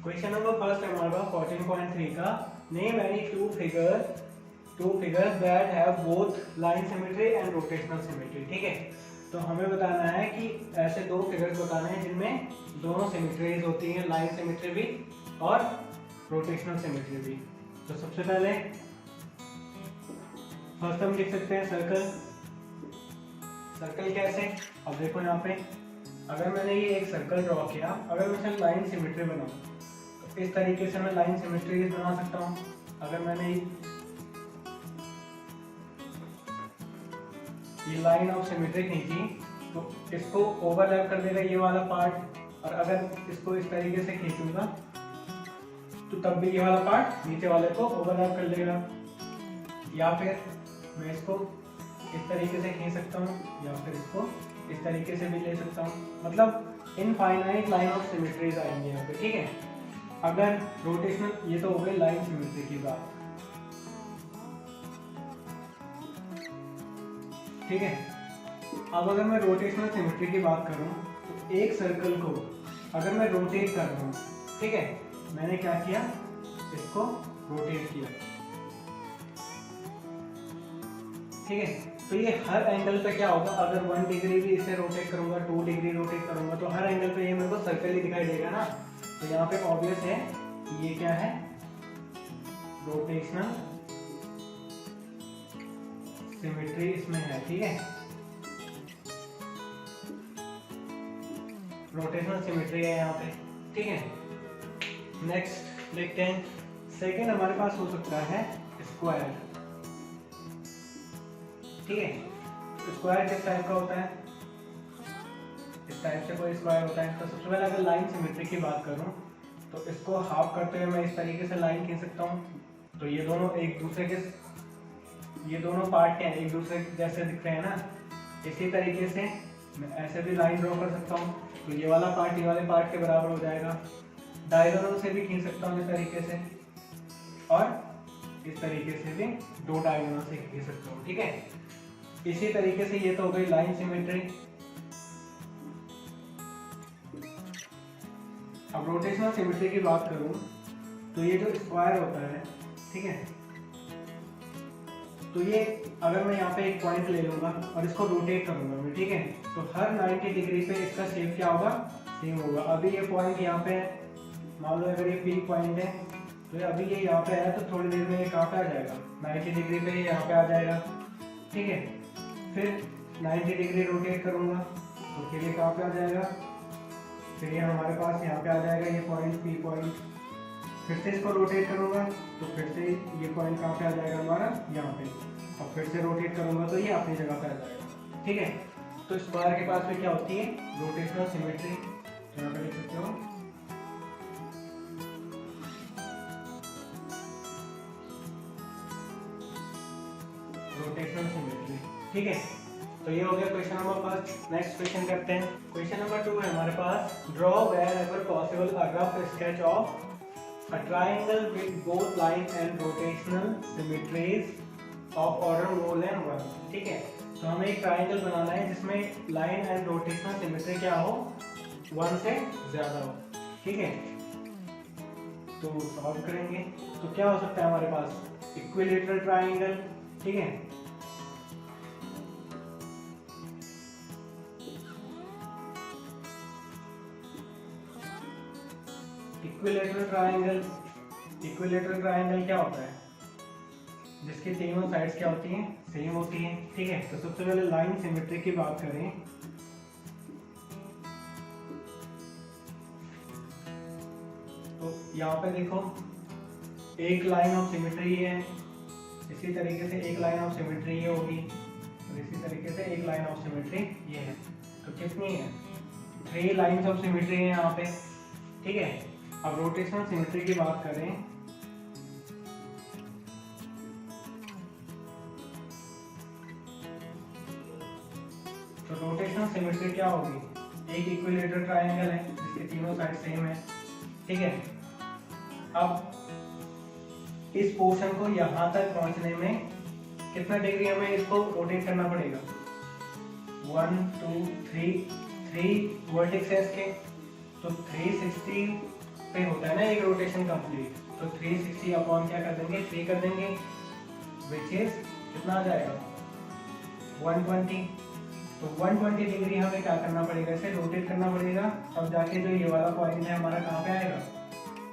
Question number first है हमारे पास 14.3 का। Name any two figures that have both line symmetry and rotational symmetry. ठीक है, तो हमें बताना है कि ऐसे दो फिगर्स बताने हैं जिनमें दोनों सिमेट्रीज होती हैं, लाइन सिमेट्री भी और रोटेशनल सिमेट्री भी। तो सबसे पहले फर्स्ट हम लिख सकते हैं सर्कल। सर्कल कैसे? अब देखो यहाँ पे अगर मैंने ये एक सर्कल ड्रॉ किया, अगर मैं इसे लाइन सिमेट्री बनाऊं तो इस तरीके से मैं लाइन सिमेट्री बना सकता हूँ। अगर मैंने ये लाइन ऑफ सिमेट्री खींची तो इसको ओवरलैप कर देगा ये वाला पार्ट, और अगर इसको इस तरीके से खींचूंगा तो तब भी ये वाला पार्ट नीचे वाले को ओवरलैप कर लेगा। या फिर मैं इसको इस तरीके से खींच सकता हूँ, या फिर इसको इस तरीके से भी ले सकता हूँ। मतलब इनफाइनाइट लाइन ऑफ सिमेट्रीज आएंगे यहाँ पे। ठीक है, अगर रोटेशनल, ये तो हो गई लाइन सिमेट्री की बात। ठीक है, अब अगर मैं रोटेशनल सिमेट्री की बात करूं तो एक सर्कल को अगर मैं रोटेट कर रहा हूं, ठीक है, मैंने क्या किया, इसको रोटेट किया। ठीक है, तो ये हर एंगल पे क्या होगा, अगर 1 डिग्री भी इसे रोटेट करूंगा, 2 डिग्री रोटेट करूंगा, तो हर एंगल पे ये मेरे को सर्कल ही दिखाई देगा ना। तो यहाँ पे ऑब्वियस है कि ये क्या है, रोटेशनल सिमेट्री इसमें है। ठीक है, रोटेशनल सिमेट्री है यहाँ पे। ठीक है, नेक्स्ट देखते हैं। सेकंड हमारे पास हो सकता है स्क्वायर। ठीक है, स्क्वायर किस टाइप का होता है, इस टाइप से कोई स्क्वायर होता है। तो सबसे पहले अगर लाइन सिमेट्री की बात करूं तो इसको हाफ करते हुए मैं इस तरीके से लाइन खींच सकता हूं। तो ये दोनों एक दूसरे के, ये दोनों पार्ट क्या है, एक दूसरे जैसे दिख रहे हैं ना। इसी तरीके से मैं ऐसे भी लाइन ड्रॉ कर सकता हूँ, तो ये वाला पार्ट ये वाले पार्ट के बराबर हो जाएगा। डायगोनल से भी खींच सकता हूँ इस तरीके से, और इस तरीके से भी दो डायगोनल से खींच सकता हूँ। ठीक है, इसी तरीके से ये तो हो गई लाइन सिमेट्री। अब रोटेशनल सिमेट्री की बात करूं तो ये जो स्क्वायर होता है, ठीक है, तो ये अगर मैं यहाँ पे एक पॉइंट ले लूंगा और इसको रोटेट करूंगा मैं, ठीक है, तो हर 90 डिग्री पे इसका शेप क्या होगा, सेम होगा। अभी ये पॉइंट यहाँ पे है, मान लो अगर ये पी पॉइंट है, तो अभी ये यहाँ पे है, तो थोड़ी देर में ये कहाँ पे आ जाएगा, 90 डिग्री पे ये यहाँ पे आ जाएगा। ठीक है, फिर 90 डिग्री रोटेट करूंगा तो फिर ये कहाँ पे आ जाएगा, फिर ये हमारे पास यहाँ पे आ जाएगा ये पॉइंट, पी पॉइंट। फिर से इसको रोटेट करूंगा तो फिर से ये पॉइंट कहाँ पे आ जाएगा हमारा, यहाँ पे। और फिर से रोटेट करूंगा तो ये अपनी जगह पे आ जाएगा। ठीक है, तो स्क्वायर के पास में क्या होती है, रोटेशनल सिमेट्री। यहाँ पे लिख सकते हो रोटेशनल सिमेट्री। ठीक है, तो ये हो गया question number first. Next question करते हैं। क्वेश्चन नंबर 2 है हमारे पास। Draw wherever possible a rough sketch of a triangle with both line and rotational symmetries of order more than 1। ठीक है, तो हमें एक ट्राइंगल बनाना है जिसमें लाइन एंड रोटेशनल सिमेट्री क्या हो, 1 से ज्यादा हो। ठीक है, तो सॉल्व करेंगे तो क्या हो सकता है हमारे पास, इक्विलेटरल ट्राइंगल। ठीक है, इक्विलेटरल ट्राइंगल क्या होता है, जिसकी तीनों साइड्स क्या होती हैं, सेम होती हैं। ठीक है, तो सबसे पहले लाइन सिमेट्री की बात करें तो यहाँ पे देखो एक लाइन ऑफ सिमेट्री है, इसी तरीके से एक लाइन ऑफ सिमेट्री ये होगी, और इसी तरीके से एक लाइन ऑफ सिमेट्री ये है। तो कितनी है, 3 लाइन्स ऑफ सिमेट्री है यहाँ पे। ठीक है, अब रोटेशनल सिमेट्री की बात करें तो रोटेशनल सिमेट्री क्या होगी, एक इक्विलेटरल ट्रायंगल है जिसके तीनों साइड सेम है। ठीक है, अब इस पोर्शन को यहां तक पहुंचने में कितना डिग्री हमें इसको रोटेट करना पड़ेगा, 1 2 3 वर्टेक्स है इसके, तो 360 पे होता है ना एक रोटेशन कंप्लीट, तो 360 अपॉन क्या कर देंगे 3 कर देंगे, विच इज कितना आ जाएगा 120। तो 120 डिग्री हमें क्या करना पड़ेगा, इसे रोटेट करना पड़ेगा, तब जाके जो ये वाला पॉइंट है हमारा कहाँ पे आएगा।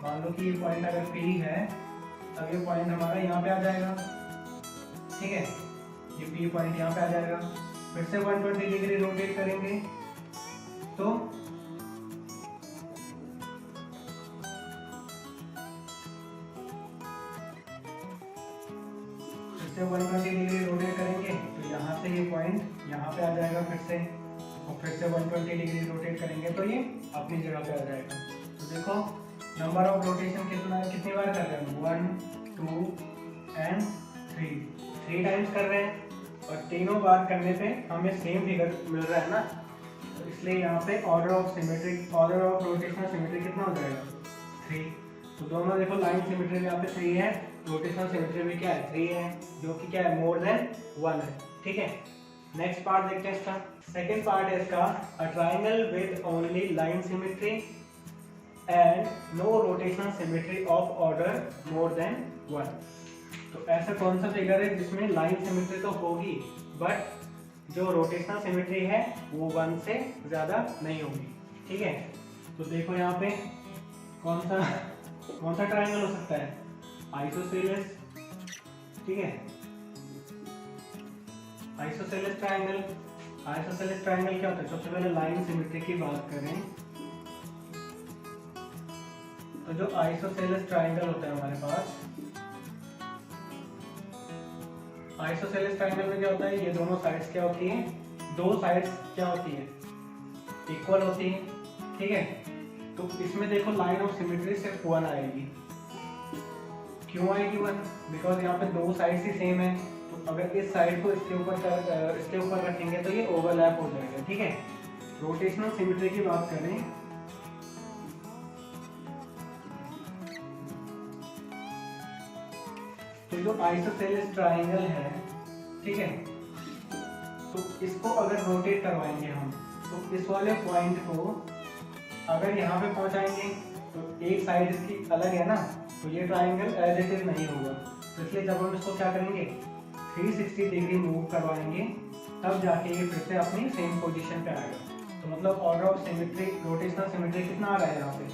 मान लो कि ये पॉइंट अगर P है तब ये पॉइंट हमारा यहाँ पे आ जाएगा, ठीक है, ये P पॉइंट यहाँ पे आ जाएगा। फिर से 120 डिग्री रोटेट करेंगे तो फिर से 120 डिग्री रोटेट करेंगे तो यहाँ से ये पॉइंट यहाँ पे आ जाएगा फिर से, और फिर से 120 डिग्री रोटेट करेंगे तो ये अपनी जगह पे आ जाएगा। तो देखो नंबर ऑफ रोटेशन कितनी बार कर रहे हैं 1 2 एंड 3 टाइम्स कर रहे हैं, और तीनों बार करने पे हमें सेम फिगर मिल रहा है ना, तो इसलिए यहाँ पे ऑर्डर ऑफ रोटेशनल सिमेट्री कितना हो जाएगा 3। तो दोनों देखो लाइन सिमेट्री यहाँ पे 3 है, रोटेशनल सिमेट्री भी क्या है 3 है, जो कि क्या है मोर देन 1 है, ठीक है। नेक्स्ट पार्ट देखते हैं इसका। सेकेंड पार्ट है इसका a triangle with only line symmetry and no rotational symmetry of order more than 1। तो ऐसा कौन सा फिगर है जिसमें लाइन सिमेट्री तो होगी बट जो रोटेशनल सिमेट्री है वो 1 से ज़्यादा नहीं होगी, ठीक है। तो देखो यहाँ पे कौन सा ट्राइंगल हो सकता है, आइसोसेलेस, ठीक है, आइसोसेलेस ट्राइंगल क्या होता है। सबसे पहले लाइन सिमेट्री की बात करें तो जो आइसोसेलेस ट्राइंगल होता है हमारे पास, आइसोसेलेस ट्राइंगल में क्या होता है, ये दोनों साइड्स क्या होती हैं, दो साइड्स क्या होती है इक्वल होती है, ठीक है। तो इसमें देखो लाइन ऑफ सिमेट्री सिर्फ 1 आएगी। क्यों आएगी 1? बिकॉज यहाँ पे दो साइड्स ही सेम है, तो अगर इस साइड को इसके ऊपर रखेंगे तो ये ओवरलैप हो जाएगा, ठीक है। रोटेशनल सिमेट्री की बात करें तो जो आइसोसेलेस ट्राइंगल है, ठीक है, तो इसको अगर रोटेट करवाएंगे हम तो इस वाले पॉइंट को अगर यहाँ पे पहुंचाएंगे तो एक साइड इसकी अलग है ना, तो ये ट्राइंगल एज इट इज नहीं होगा। तो इसलिए जब हम इसको क्या करेंगे 360 डिग्री मूव करवाएंगे तब जाके ये फिर से अपनी सेम पोजीशन पे आएगा। तो मतलब order of symmetry, rotational symmetry कितना आ रहा है, यहाँ पे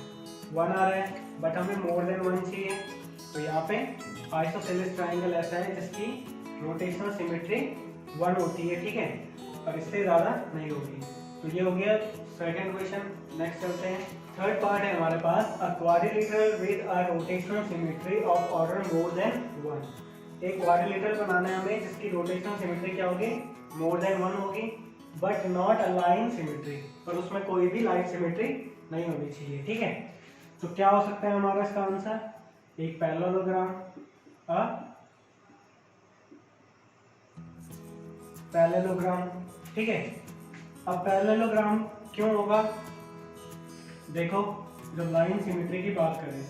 1 आ रहा है, बट हमें मोर देन 1 चाहिए। तो यहाँ पे आइसोसेलेस ट्राइंगल ऐसा है जिसकी रोटेशनल सिमेट्री 1 होती है, ठीक है, और इससे ज़्यादा नहीं होगी। तो ये हो गया सेकंड क्वेश्चन। नेक्स्ट चलते हैं। थर्ड पार्ट है हमारे पास a quadrilateral with a rotational symmetry of order more than 1। एक क्वाड्रिलेटरल बनाना है हमें जिसकी रोटेशनल सिमेट्री क्या होगी, मोर देन 1 होगी, but not a line symmetry, और उसमें कोई भी लाइन सिमेट्री नहीं होनी चाहिए, ठीक है। तो क्या हो सकता है हमारा इसका आंसर, एक पैरेललोग्राम, ठीक है। अब पैरेललोग्राम क्यों होगा, देखो जब लाइन सिमेट्री की बात करें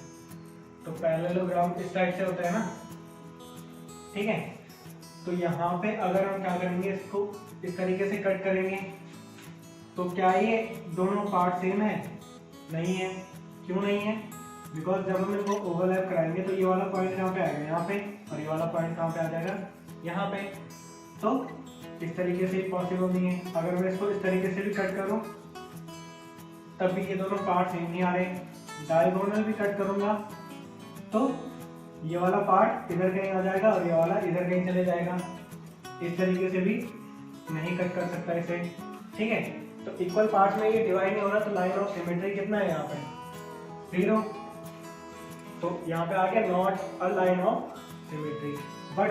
तो पैरेललोग्राम इस टाइप से होता है ना, ठीक है। तो यहाँ पे अगर हम क्या करेंगे, इसको इस तरीके से कट करेंगे तो क्या ये दोनों पार्ट सेम है, नहीं है। क्यों नहीं है, बिकॉज जब हम इसको ओवरलैप कराएंगे तो ये वाला पॉइंट यहाँ पे आएगा यहाँ पे, और ये वाला पॉइंट कहाँ पे आ जाएगा यहाँ पे। तो इस तरीके से पॉसिबल नहीं है। अगर मैं इसको इस तरीके से भी कट करूँ तब भी ये दोनों पार्ट सेम नहीं आ रहे। डायगोनल भी कट करूंगा तो ये वाला पार्ट इधर कहीं आ जाएगा और ये वाला इधर कहीं चले जाएगा। इस तरीके से भी नहीं कट कर सकता इसे, ठीक है। तो इक्वल पार्ट्स में ये डिवाइड नहीं हो रहा, तो लाइन ऑफ सिमेट्री कितना है यहाँ पे 0। तो यहाँ पे आ गया not a line of symmetry. But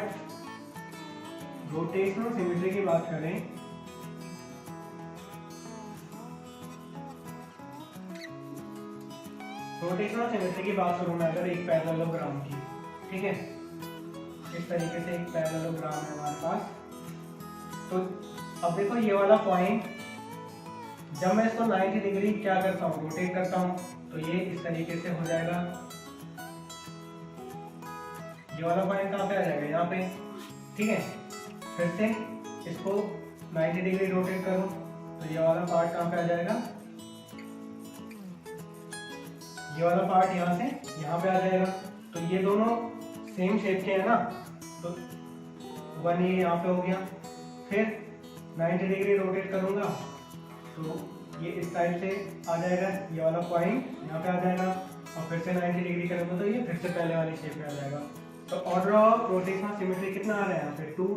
rotational symmetry की बात करें रोटेशनल सिमेट्री की बात करूं मैं अगर एक पैरेललोग्राम की, ठीक है, इस तरीके से एक पैरेललोग्राम है हमारे पास। तो अब देखो ये वाला पॉइंट जब मैं इसको 90 डिग्री क्या करता हूँ, रोटेट करता हूँ, तो ये इस तरीके से हो जाएगा। ये वाला पॉइंट कहाँ पे आ जाएगा, यहाँ पे, ठीक है। फिर से इसको 90 डिग्री रोटेट करूँ तो ये वाला पार्ट कहाँ पे आ जाएगा, ये वाला पार्ट यहाँ से यहाँ पे आ जाएगा। तो ये दोनों सेम शेप के है ना, तो 1 ये यहाँ पे हो गया। फिर 90 डिग्री रोटेट करूँगा तो ये इस साइड से आ जाएगा, ये वाला पॉइंट यहाँ पे आ जाएगा। और फिर से 90 डिग्री करूँगा तो ये फिर से पहले वाली शेप में आ जाएगा। तो ऑर्डर ऑफ रोटेशनल सिमेट्री कितना आ रहा है यहाँ पे 2,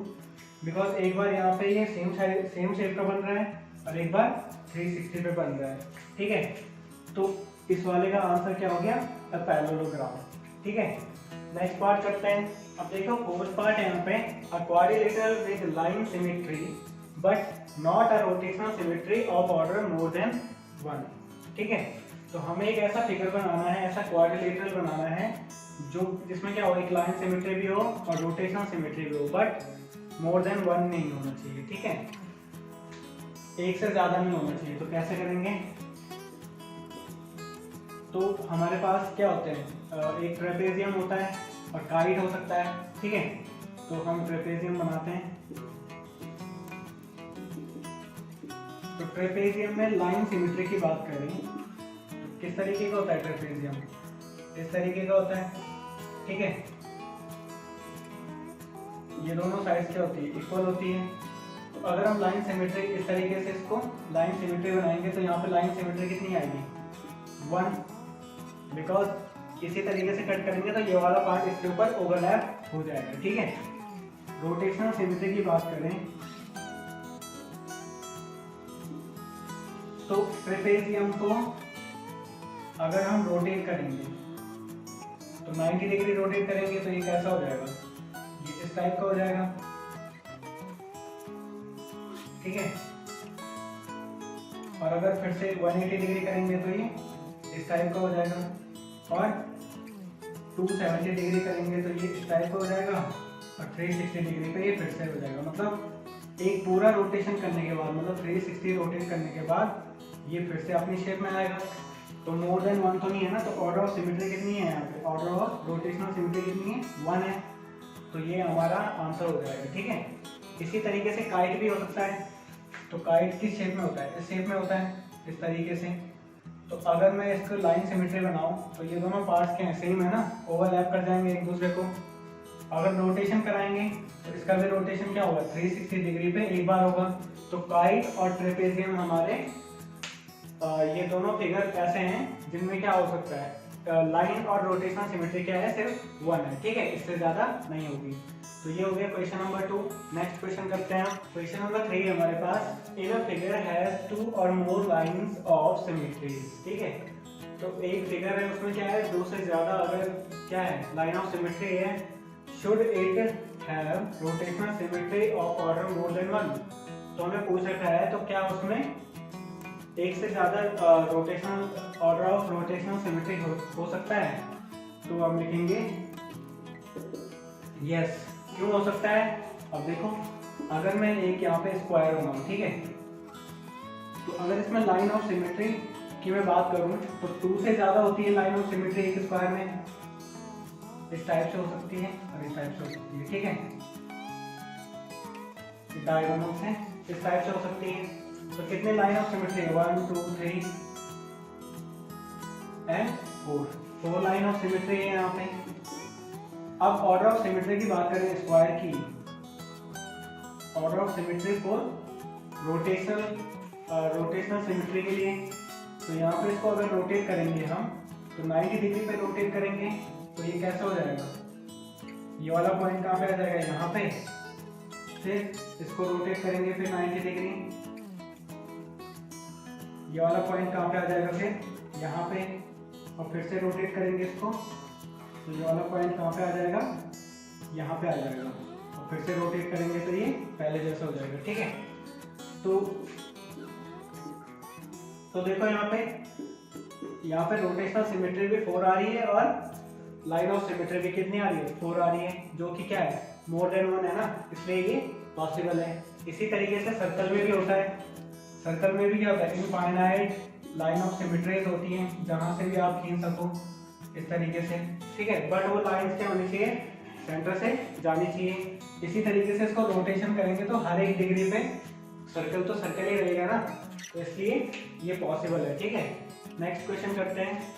बिकॉज एक बार यहाँ पे ये सेम शेप का बन रहा है और एक बार 360 पे बन रहा है। ठीक है, तो इस वाले का आंसर क्या हो गया, अ पैरेललोग्राम। ठीक है, नेक्स्ट पार्ट करते हैं। अब देखो फोर्थ पार्ट है यहाँ पे, अ quadrilateral with line symmetry but not a rotational symmetry of order more than 1। ठीक है, तो हमें एक ऐसा फिगर बनाना है, ऐसा क्वाड्रिलेटरल बनाना है जो जिसमें क्या हो, एक लाइन सिमेट्री भी हो और रोटेशनल सिमेट्री भी हो, बट मोर देन 1 नहीं होना चाहिए। ठीक है, एक से ज्यादा नहीं होना चाहिए। तो कैसे करेंगे, तो हमारे पास क्या होते हैं, एक ट्रेपेजियम होता है और काइट हो सकता है। ठीक है, तो हम ट्रेपेजियम बनाते हैं। तो ट्रेपेजियम में लाइन सिमेट्री की बात करें तो किस तरीके का होता है ट्रेपेजियम, इस तरीके का होता है। ठीक है, ये दोनों साइड्स क्या होती है, इक्वल होती है। तो अगर हम लाइन सिमेट्री इस तरीके से इसको लाइन सिमेट्री बनाएंगे तो यहाँ पे लाइन सिमेट्री कितनी आएगी, 1, बिकॉज इसी तरीके से कट करेंगे तो ये वाला पार्ट इसके ऊपर ओवरलैप हो जाएगा। ठीक है, रोटेशनल सिमेट्री की बात करें तो ट्रेपेजियम को अगर हम रोटेट करेंगे तो 90 डिग्री रोटेट करेंगे तो ये कैसा हो जाएगा, ये इस टाइप का हो जाएगा। ठीक है, और अगर फिर से 180 डिग्री करेंगे तो ये इस टाइप का हो जाएगा, और 270 डिग्री करेंगे तो ये इस टाइप का हो जाएगा, और 360 डिग्री पे ये फिर से हो जाएगा। मतलब एक पूरा रोटेशन करने के बाद, मतलब 360 रोटेट करने के बाद ये फिर से अपनी शेप में आएगा। तो मोर देन 1 तो नहीं है ना, तो ऑर्डर ऑफ सिमेट्री कितनी है यहाँ पे, ऑर्डर ऑफ रोटेशनल सिमेट्री कितनी है, 1 है। तो ये हमारा आंसर हो जाएगा। ठीक है, इसी तरीके से काइट भी हो सकता है। तो काइट किस शेप में होता है, इस शेप में होता है, इस तरीके से। तो अगर मैं इसको लाइन सिमेट्री बनाऊं तो ये दोनों पार्ट्स क्या हैं, सेम है ना, ओवरलैप कर जाएंगे एक दूसरे को। अगर रोटेशन कराएंगे तो इसका भी रोटेशन क्या होगा, 360 डिग्री पे एक बार होगा। तो काइट और ट्रेपेजियम हमारे ये दोनों फिगर ऐसे हैं जिनमें क्या हो सकता है, लाइन और रोटेशनल सिमेट्री क्या है, सिर्फ 1 है। ठीक है, इससे ज्यादा नहीं होगी। तो ये हो गया क्वेश्चन नंबर 2। नेक्स्ट क्वेश्चन करते हैं। क्वेश्चन नंबर 3 हमारे पास, इन अ फिगर हैज 2 और मोर लाइंस ऑफ सिमेट्रीज। ठीक है, तो एक फिगर है उसमें क्या है, 2 से ज्यादा अगर क्या है लाइन ऑफ सिमेट्री है, should it have rotational symmetry of order more than 1। तो हमें पूछ रखा है तो क्या उसमें एक से ज्यादा rotational order of rotational symmetry हो सकता है। तो हम लिखेंगे यस। क्यों हो सकता है, अब देखो अगर मैं एक यहाँ पे स्क्वायर बनाऊं, ठीक है, तो अगर इसमें लाइन ऑफ सिमेट्री की मैं बात करूं तो 2 से ज्यादा होती है लाइन ऑफ सिमेट्री एक स्क्वायर में, इस टाइप से हो सकती है और इस टाइप से हो सकती है। ठीक है, डायगोनल से इस टाइप से हो सकती है। तो कितने लाइन ऑफ सिमेट्री है, 1 2 3 एंड 4 लाइन ऑफ सिमेट्री है यहाँ पे। अब ऑर्डर ऑफ सिमेट्री की बात करें स्क्वायर की, order of symmetry for rotational symmetry के लिए, तो यहाँ पे इसको अगर रोटेट करेंगे हम तो 90 डिग्री पे रोटेट करेंगे तो ये कैसा हो जाएगा, ये वाला पॉइंट कहाँ पे आ जाएगा, यहाँ पे। फिर इसको रोटेट करेंगे फिर 90 डिग्री, ये वाला पॉइंट कहाँ पे आ जाएगा, फिर यहाँ पे। और फिर से रोटेट करेंगे इसको तो ये वाला पॉइंट कहाँ पे आ जाएगा, यहाँ पे आ जाएगा। और फिर से रोटेट करेंगे तो ये पहले जैसा हो जाएगा। ठीक है, तो देखो यहाँ पे रोटेशनल सिमेट्री भी 4 आ रही है और लाइन ऑफ सिमेट्री भी कितनी आ रही है, 4 आ रही है, जो कि क्या है, मोर देन 1 है ना, इसलिए ये पॉसिबल है। इसी तरीके से सर्कल में भी होता है। सर्कल में भी क्या होता है, इनफाइनाइट लाइन ऑफ सिमेट्रीज होती हैं जहां से भी आप खींच सको इस तरीके से। ठीक है, बट वो लाइंस क्या होनी चाहिए, सेंटर से जानी चाहिए। इसी तरीके से इसको रोटेशन करेंगे तो हर एक डिग्री पे सर्कल तो सर्कल ही रहेगा ना, तो इसलिए ये पॉसिबल है। ठीक है, नेक्स्ट क्वेश्चन करते हैं।